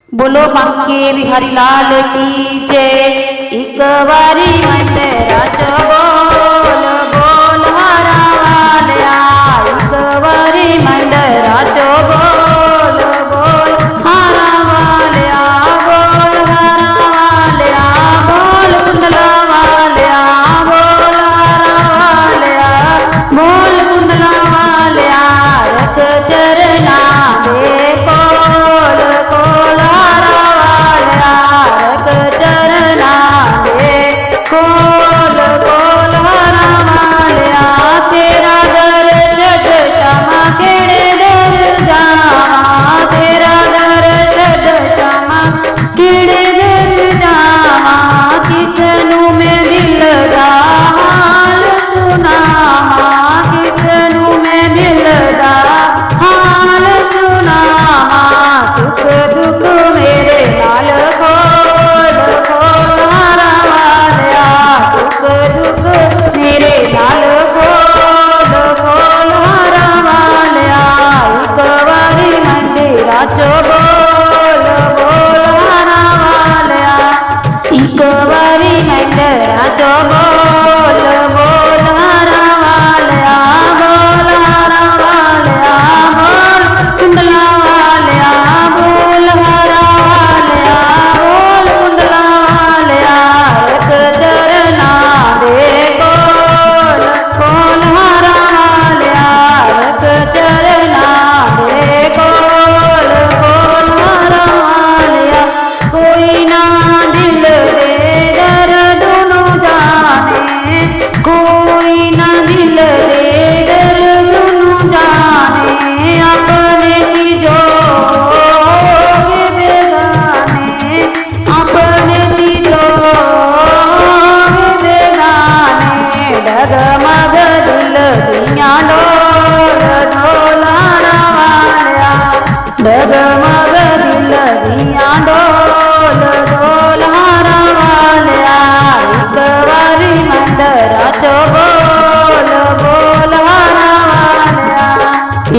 बोलो बांके बिहारी लाल की जय। एक बारी मैं तेरा बोल बोल हरा वालिया, एक बारी मैं तेरा बोल बोल हरा वालिया, बोल हरा वालिया, बोल कुंडला वालिया, बोल हरा वालिया, बोल कुंडला वालिया, रख चरना दे कोल कोल हरा वालिया, रख चरना दे कोल कोल हरा वालिया, तेरा दर्शन क्षमा केड़े दर जावा, तेरा दर्शन क्षमा केड़े दर जावा, किसनू मैं दिल दा हाल सुनावा, किसनू मैं दिल दा हाल सुनावा, सुख दुख मेरे नाल खोल खोल हरा वालिया, सुख दुख मेरे नाल खोल खोल हरा वालिया, एक बारी मंदिरा चो बोल बोल हरा वालिया, एक बारी मंदिरा चो बोल बोल हरा वालिया, बोल हरा वालिया, बोल कुंडला वालिया, बोल हरा वालिया, बोल कुंडला वालिया, एक चरना दे कोल कोल हरा वालिया, एक चरना दे कोल कोल हरा वालिया, कोई ना दिल दे दर्द नु जाने, कोई ना दिल दे दर्द नु जाने, अपने सी जो बेगाने, अपने सी जो बेगाने, डगमग दिल दियां डोल डोल हरा वालिया, डगमग दिल दियां डोल डोल हरा वालिया, एक बारी मंदरा चो बोल बोल हरा वालिया,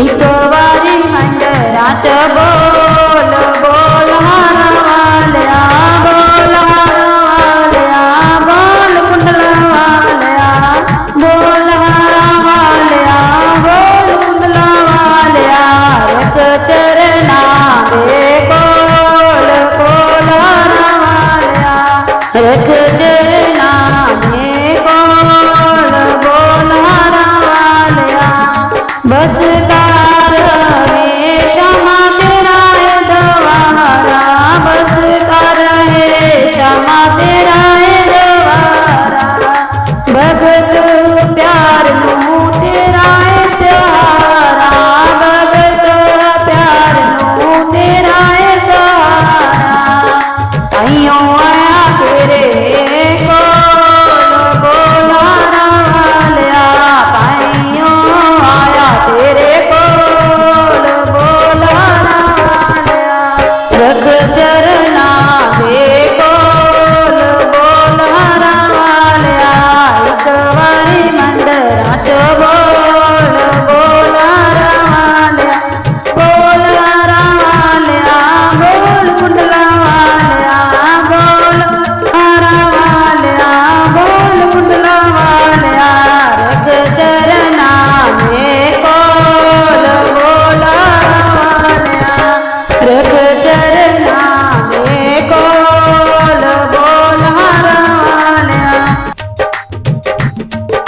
एक बारी मंदरा चो बोल बोल हरा वालिया, बोल हरा वालिया, बोल कुंडला वालिया, बोल हरा वालिया, बोल कुंडला वालिया, एक चरना दे कोल कोल हरा वालिया, एक चरना दे कोल बोल हरा वालिया, बस कार है क्षमा तेरा है दवारा, बस कार है क्षमा तेरा है दवारा, भगत प्यार नू तेरा है सहारा, भगत प्यार नू तेरा है सहारा, ताइयों आया तेरे कोल बोल हरा वालिया, ताइयों आया तेरे कोल बोल हरा वालिया, रख चरना